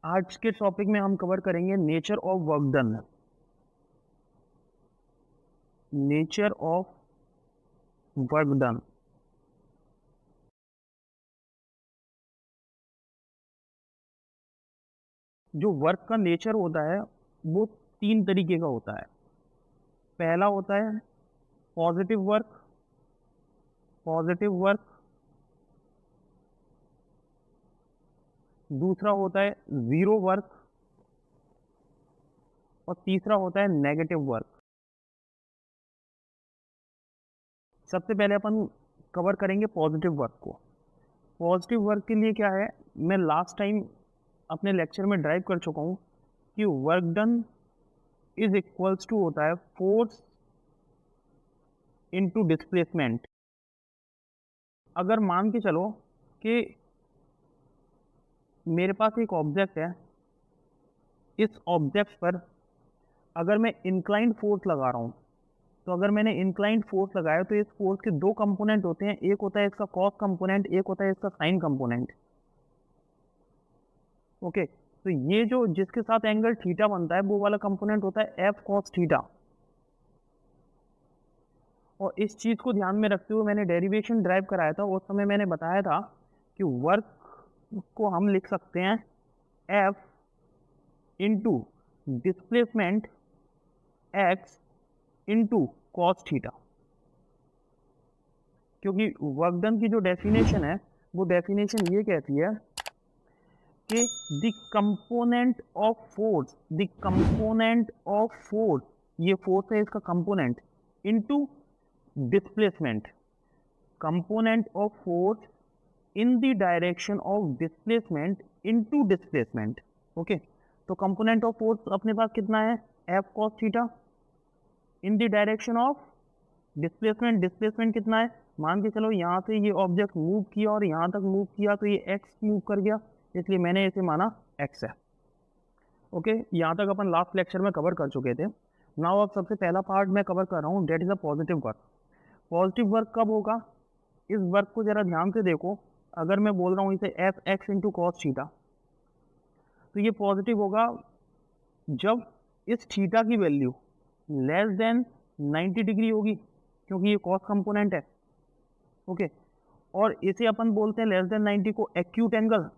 आज के टॉपिक में हम कवर करेंगे nature of work done. Nature of work done. जो वर्क का नेचर होता है वो तीन तरीके का होता है। पहला होता है पॉजिटिव वर्क। Positive work. दूसरा होता है जीरो वर्क। और तीसरा होता है नेगेटिव वर्क। सबसे पहले अपन कवर करेंगे पॉजिटिव वर्क को। पॉजिटिव वर्क के लिए क्या है, मैं लास्ट टाइम अपने लेक्चर में ड्राइव कर चुका हूँ कि work done is equals to होता है फोर्स इनटू डिस्प्लेसमेंट। अगर मान के चलो कि मेरे पास एक ऑब्जेक्ट है, इस ऑब्जेक्ट पर अगर मैं इंक्लाइंड फोर्स लगा रहा हूँ, तो अगर मैंने इंक्लाइंड फोर्स लगाया तो इस फोर्स के दो कंपोनेंट होते हैं, एक होता है इसका कॉस कंपोनेंट, एक होता है इसका साइन कंपोनेंट। ओके, तो ये जो जिसके साथ एंगल थीटा बनता है वो वाला कंपोनेंट होता है एफ कॉस थीटा। और इस चीज को ध्यान में रखते हुए मैंने डेरिवेशन ड्राइव कराया था, उस समय मैंने बताया था कि वर्क को हम लिख सकते हैं F into displacement x into cos theta. क्योंकि वर्क डन की जो डेफिनेशन है वो डेफिनेशन ये कहती है कि the component of force, the component of force, ये फोर्स है इसका component, into displacement, component of force in the direction of displacement into displacement. Okay, तो कंपोनेंट ऑफ फोर्स अपने पास कितना है, F cos theta, in the direction of displacement, displacement कितना है, मान के चलो यहाँ से ये ऑब्जेक्ट मूव किया और यहाँ तक मूव किया तो ये एक्स मूव कर गया, इसलिए मैंने इसे माना एक्स है। ओके, यहाँ तक अपन लास्ट लेक्चर में कवर कर चुके थे। नाउ अब सबसे पहला पार्ट मैं कवर कर रहा हूँ, that is a positive work. Positive work कब होगा, इस वर्क को जरा ध्यान से देखो। अगर मैं बोल रहा हूँ इसे F x into cos theta, तो ये पॉजिटिव होगा जब इस थीटा की वैल्यू लेस देन 90 डिग्री होगी, क्योंकि ये कॉस कंपोनेंट है। ओके, और इसे अपन बोलते हैं लेस देन 90 को एक्यूट एंगल।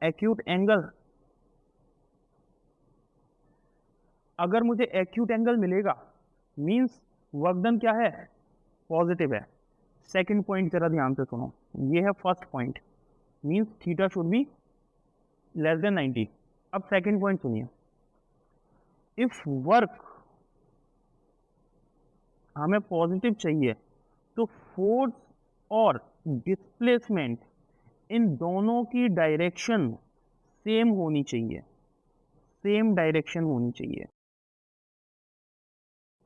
एक्यूट एंगल, अगर मुझे एक्यूट एंगल मिलेगा मींस वर्क डन क्या है, पॉजिटिव है। सेकंड पॉइंट जरा ध्यान से सुनो, ये है first point, means theta should be less than 90। अब सेकंड पॉइंट सुनिए, इफ वर्क हमें पॉजिटिव चाहिए तो फोर्स और डिस्प्लेसमेंट इन दोनों की डायरेक्शन सेम होनी चाहिए, सेम डायरेक्शन होनी चाहिए।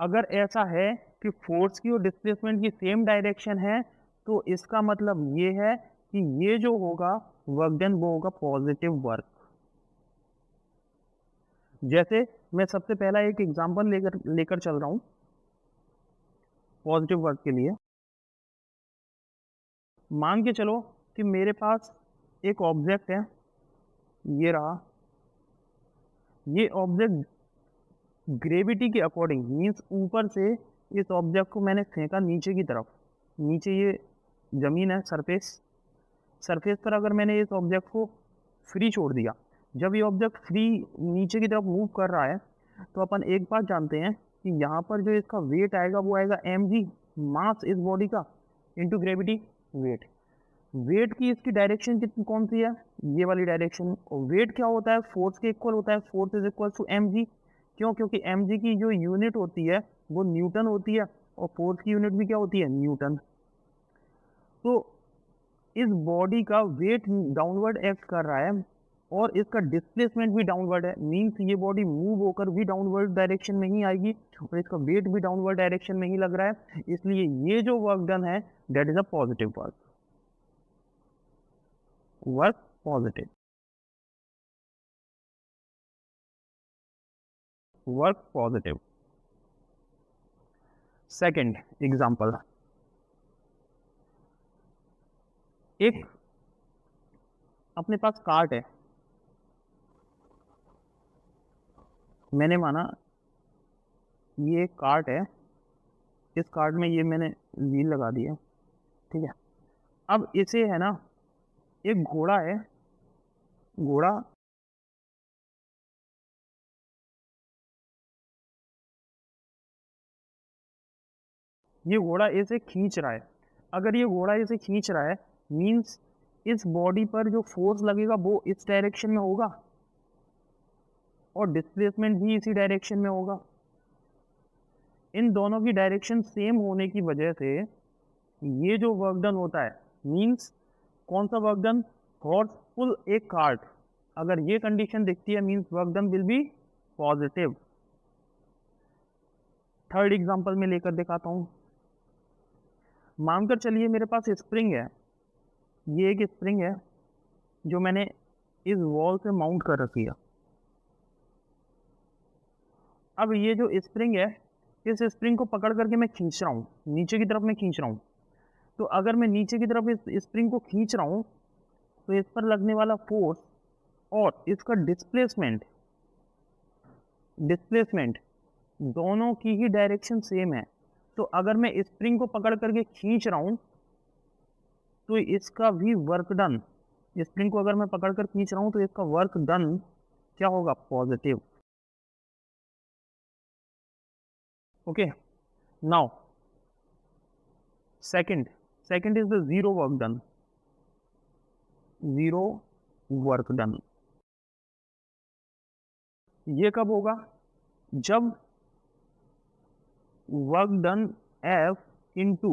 अगर ऐसा है कि फोर्स की और डिस्प्लेसमेंट की सेम डायरेक्शन है तो इसका मतलब ये है कि ये जो होगा वर्क डन वो होगा पॉजिटिव वर्क। जैसे मैं सबसे पहला एक एग्जांपल लेकर लेकर चल रहा हूँ पॉजिटिव वर्क के लिए। मान के चलो कि मेरे पास एक ऑब्जेक्ट है, ये रहा। ये ऑब्जेक्ट ग्रेविटी के अकॉर्डिंग मीन्स ऊपर से इस ऑब्जेक्ट को मैंने फेंका नीचे की तरफ। नीचे ये जमीन है, सरफेस, सरफेस पर अगर मैंने इस ऑब्जेक्ट को फ्री छोड़ दिया, जब ये ऑब्जेक्ट फ्री नीचे की तरफ मूव कर रहा है तो अपन एक बात जानते हैं कि यहाँ पर जो इसका वेट आएगा वो आएगा mg, मास इस बॉडी का, इनटू ग्रेविटी, वेट। वेट की इसकी डायरेक्शन कितनी कौन सी है, ये वाली डायरेक्शन। और वेट क्या होता है, फोर्स के इक्वल होता है, force is equal to mg। क्यों, क्योंकि mg की जो यूनिट होती है वो न्यूटन होती है और फोर्स की यूनिट भी क्या होती है, न्यूटन। तो इस बॉडी का वेट डाउनवर्ड एक्ट कर रहा है और इसका डिस्प्लेसमेंट भी डाउनवर्ड है, मींस ये बॉडी मूव होकर भी डाउनवर्ड डायरेक्शन में ही आएगी और इसका वेट भी डाउनवर्ड डायरेक्शन में ही लग रहा है, इसलिए ये जो वर्क डन है that is a positive work. Work positive, work positive. Second example, एक अपने पास कार्ट है, मैंने माना ये कार्ट है, इस कार्ट में ये मैंने व्हील लगा दिया, ठीक है। अब इसे है ना, एक घोड़ा है, घोड़ा ये घोड़ा इसे खींच रहा है। अगर ये घोड़ा इसे खींच रहा है मीन्स इस बॉडी पर जो फोर्स लगेगा वो इस डायरेक्शन में होगा और डिस्प्लेसमेंट भी इसी डायरेक्शन में होगा। इन दोनों की डायरेक्शन सेम होने की वजह से ये जो वर्क डन होता है मीन्स कौन सा वर्क डन, फोर्सफुल एक कार्ट, अगर ये कंडीशन दिखती है means work done will be positive. Third example में लेकर दिखाता हूँ। मानकर चलिए मेरे पास स्प्रिंग है, ये एक स्प्रिंग है जो मैंने इस वॉल से माउंट कर रखी है। अब ये जो स्प्रिंग है, इस स्प्रिंग को पकड़ करके मैं खींच रहा हूँ, नीचे की तरफ मैं खींच रहा हूँ। तो अगर मैं नीचे की तरफ इस स्प्रिंग को खींच रहा हूँ तो इस पर लगने वाला फोर्स और इसका डिस्प्लेसमेंट डिस्प्लेसमेंट दोनों की ही डायरेक्शन सेम है। तो अगर मैं स्प्रिंग को पकड़ करके खींच रहा हूँ तो इसका भी वर्क डन, स्प्रिंग को अगर मैं पकड़ कर खींच रहा हूँ तो इसका वर्क डन क्या होगा, positive. Okay, now second is the zero work done, zero work done. ये कब होगा, जब work done F into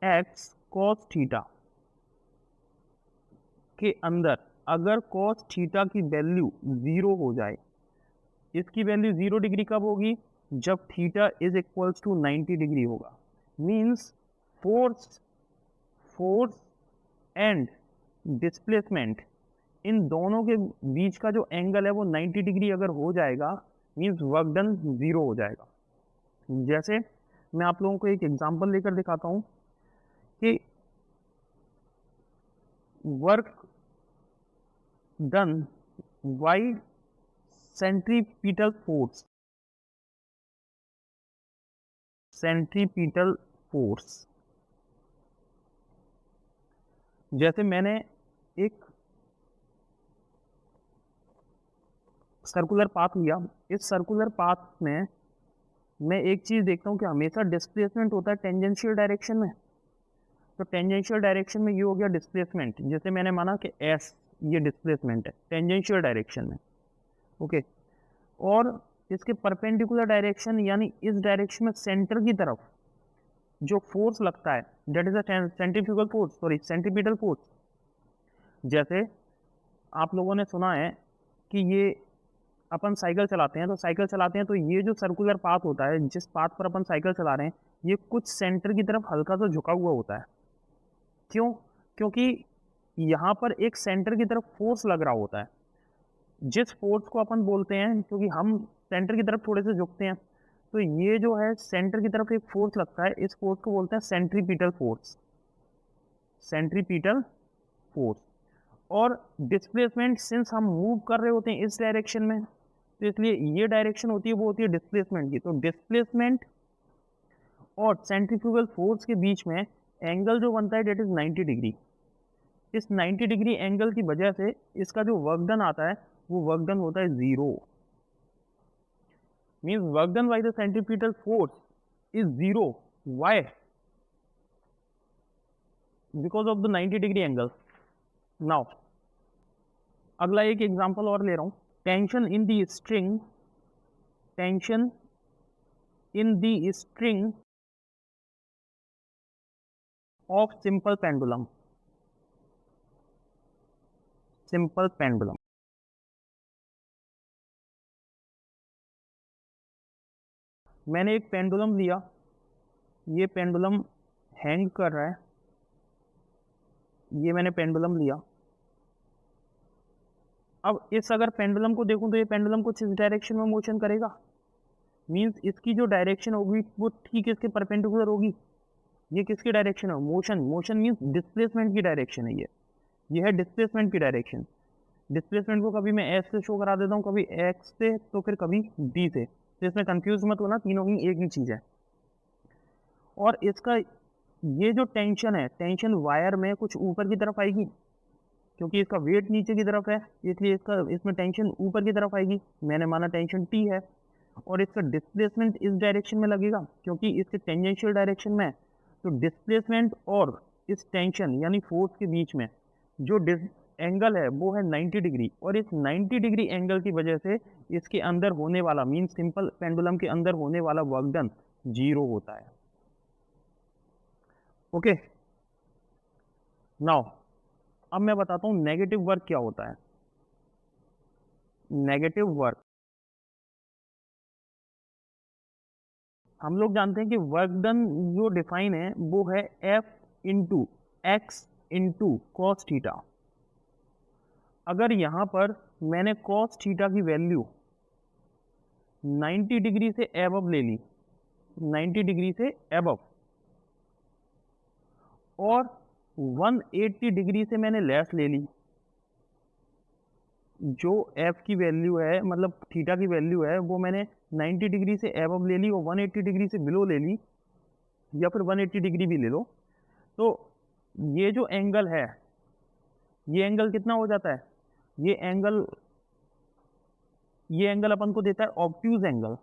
x cos theta के अंदर अगर कॉस थीटा की वैल्यू 0 हो जाए, इसकी वैल्यू 0 डिग्री कब होगी, जब theta is equals to 90 degree होगा। मीन्स फोर्स एंड डिस्प्लेसमेंट इन दोनों के बीच का जो एंगल है वो 90 डिग्री अगर हो जाएगा मीन्स वर्क डन 0 हो जाएगा। जैसे मैं आप लोगों को एक एग्जांपल लेकर दिखाता हूं कि work done bye centripetal force, centripetal force. जैसे मैंने एक सर्कुलर पाथ लिया, इस सर्कुलर पाथ में मैं एक चीज देखता हूँ कि हमेशा डिस्प्लेसमेंट होता है टेंजेंशियल डायरेक्शन में। तो टेंजेंशियल डायरेक्शन में ये हो गया डिस्प्लेसमेंट, जैसे मैंने माना कि एस ये डिस्प्लेसमेंट है टेंजेंशियल डायरेक्शन में। ओके, और इसके परपेंडिकुलर डायरेक्शन यानी इस डायरेक्शन में सेंटर की तरफ जो फोर्स लगता है that is a centrifugal force, sorry centripetal force. जैसे आप लोगों ने सुना है कि ये अपन साइकिल चलाते हैं, तो साइकिल चलाते हैं तो ये जो सर्कुलर पाथ होता है, जिस पाथ पर अपन साइकिल चला रहे हैं, ये कुछ सेंटर की तरफ हल्का सा झुका हुआ होता है। क्यों, क्योंकि यहाँ पर एक सेंटर की तरफ फोर्स लग रहा होता है, जिस फोर्स को अपन बोलते हैं, क्योंकि हम सेंटर की तरफ थोड़े से झुकते हैं, तो ये जो है सेंटर की तरफ एक फोर्स लगता है, इस फोर्स को बोलते हैं सेंट्रीपिटल फोर्स, सेंट्रीपिटल फोर्स। और डिस्प्लेसमेंट सिंस हम मूव कर रहे होते हैं इस डायरेक्शन में, तो इसलिए ये डायरेक्शन होती है वो होती है डिस्प्लेसमेंट की। तो डिस्प्लेसमेंट और सेंट्रीफ्यूगल फोर्स के बीच में एंगल जो बनता है डेट इज 90 डिग्री। इस 90 डिग्री एंगल की वजह से इसका जो वर्क डन आता है वो वर्क डन होता है 0। Means work done by the centripetal force is 0। Why, because of the 90 degree angle. Now अगला एक एग्जांपल और ले रहा हूं। Tension in the string, tension in the string of simple pendulum, simple pendulum. मैंने एक पेंडुलम लिया, ये पेंडुलम हैंग कर रहा है, ये मैंने पेंडुलम लिया। अब इस अगर पेंडुलम को देखूं तो ये पेंडुलम कुछ इस डायरेक्शन में मोशन करेगा, मींस इसकी जो डायरेक्शन होगी वो ठीक इसके परपेंडिकुलर होगी। ये किसकी डायरेक्शन है, मोशन, मोशन मींस डिस्प्लेसमेंट की डायरेक्शन है, ये है डिस्प्लेसमेंट की डायरेक्शन। डिस्प्लेसमेंट को कभी मैं एस से शो करा देता हूँ, कभी एक्स से, तो फिर कभी डी से, तो इसमें कंफ्यूज मत होना, तीनों ही एक ही चीज़ है। और इसका ये जो टेंशन है, टेंशन वायर में कुछ ऊपर की तरफ आएगी, क्योंकि इसका वेट नीचे की तरफ है, इसलिए इसमें टेंशन ऊपर की तरफ आएगी, मैंने माना टेंशन टी है। और इसका डिस्प्लेसमेंट इस डायरेक्शन में लगेगा, क्योंकि इसके टेंजेंशियल डायरेक्शन में। तो डिस्प्लेसमेंट और इस टेंशन यानी फोर्स के बीच में जो एंगल है वो है 90 डिग्री, और इस 90 डिग्री एंगल की वजह से इसके अंदर होने वाला, मीन सिंपल पेंडुलम के अंदर होने वाला वर्क डन 0 होता है। ओके, नाउ अब मैं बताता हूं नेगेटिव वर्क क्या होता है। नेगेटिव वर्क, हम लोग जानते हैं कि वर्क डन जो डिफाइन है वो है F into x into cos theta. अगर यहां पर मैंने कॉस थीटा की वैल्यू 90 डिग्री से एबव ले ली, 90 डिग्री से एबव, और 180 डिग्री से मैंने लेस ले ली, जो एफ की वैल्यू है, मतलब थीटा की वैल्यू है, वो मैंने 90 डिग्री से एबव ले ली और 180 डिग्री से बिलो ले ली, या फिर 180 डिग्री भी ले लो, तो ये जो एंगल है, ये एंगल कितना हो जाता है? ये एंगल अपन को देता है ऑब्ट्यूज एंगल।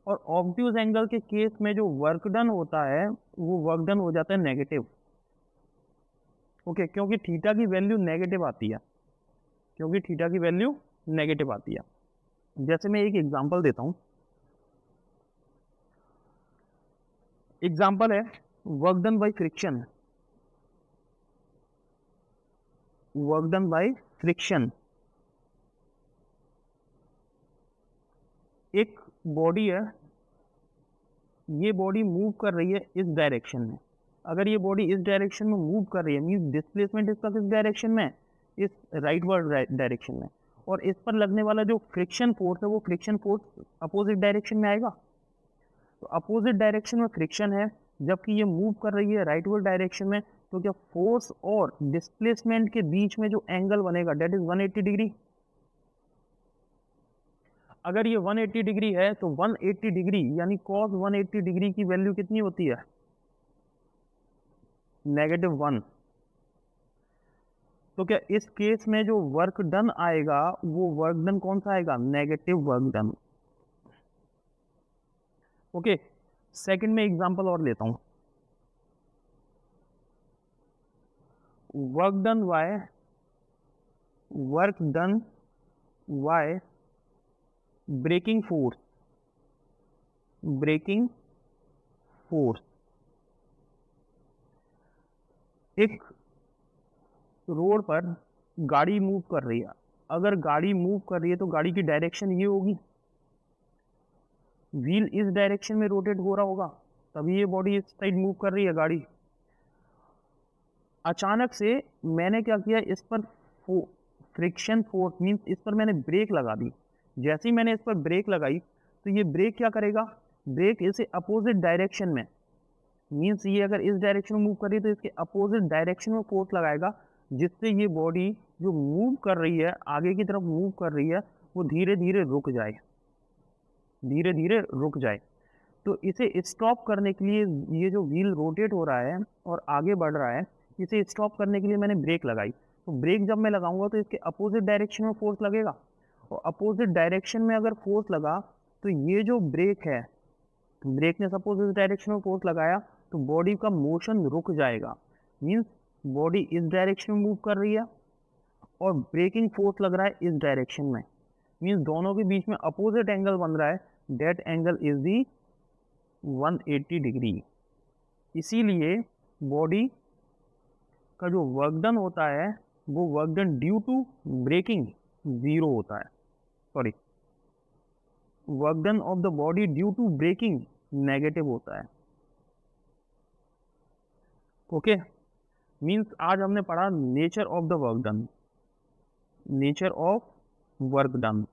और ऑब्ट्यूज एंगल के केस में जो वर्क डन होता है वो वर्क डन हो जाता है नेगेटिव। ओके, क्योंकि थीटा की वैल्यू नेगेटिव आती है, क्योंकि थीटा की वैल्यू नेगेटिव आती है। जैसे मैं एक एग्जांपल देता हूं, एग्जांपल है work done by friction. Work done by friction, एक बॉडी है, ये बॉडी मूव कर रही है इस डायरेक्शन में। अगर ये बॉडी इस डायरेक्शन में मूव कर रही है, मीन्स डिस्प्लेसमेंट इसका किस डायरेक्शन में? इस राइटवर्ड डायरेक्शन में। और इस पर लगने वाला जो फ्रिक्शन फोर्स है वो फ्रिक्शन फोर्स अपोजिट डायरेक्शन में आएगा। तो अपोजिट डायरेक्शन में फ्रिक्शन है, जबकि ये मूव कर रही है राइटवर्ड डायरेक्शन में, तो क्या फोर्स और डिस्प्लेसमेंट के बीच में जो एंगल बनेगा डेट इज 180 डिग्री। अगर ये 180 डिग्री है तो 180 डिग्री यानी cos 180 डिग्री की वैल्यू कितनी होती है? -1। तो क्या इस केस में जो वर्क डन आएगा वो वर्क डन कौन सा आएगा? Negative work done. Okay, second में एग्जांपल और लेता हूं। Work done by braking force. एक रोड पर गाड़ी मूव कर रही है, अगर गाड़ी मूव कर रही है तो गाड़ी की डायरेक्शन ये होगी, व्हील इस डायरेक्शन में रोटेट हो रहा होगा, तभी ये बॉडी इस साइड मूव कर रही है गाड़ी। अचानक से मैंने क्या किया, इस पर फ्रिक्शन फोर्स मीन्स इस पर मैंने ब्रेक लगा दी। जैसे ही मैंने इस पर ब्रेक लगाई तो ये ब्रेक क्या करेगा? ब्रेक इसे अपोजिट डायरेक्शन में, मीन्स ये अगर इस डायरेक्शन में मूव कर रही है तो इसके अपोजिट डायरेक्शन में फोर्स लगाएगा, जिससे ये बॉडी जो मूव कर रही है, आगे की तरफ मूव कर रही है, वो धीरे धीरे रुक जाए, धीरे धीरे रुक जाए। तो इसे स्टॉप करने के लिए, ये जो व्हील रोटेट हो रहा है और आगे बढ़ रहा है, इसे स्टॉप करने के लिए मैंने ब्रेक लगाई। तो ब्रेक जब मैं लगाऊंगा तो इसके अपोजिट डायरेक्शन में फोर्स लगेगा, और अपोजिट डायरेक्शन में अगर फोर्स लगा तो ये जो ब्रेक है, ब्रेक ने सपोज इस डायरेक्शन में फोर्स लगाया तो बॉडी का मोशन रुक जाएगा। मीन्स बॉडी इस डायरेक्शन में मूव कर रही है और ब्रेकिंग फोर्स लग रहा है इस डायरेक्शन में, मीन्स दोनों के बीच में अपोजिट एंगल बन रहा है, that angle is the 180 degree. इसीलिए बॉडी का जो वर्क डन होता है वो work done due to braking 0 होता है, sorry, work done of the body due to braking negative होता है। ओके, मीन्स आज हमने पढ़ा nature of the work done, nature of work done.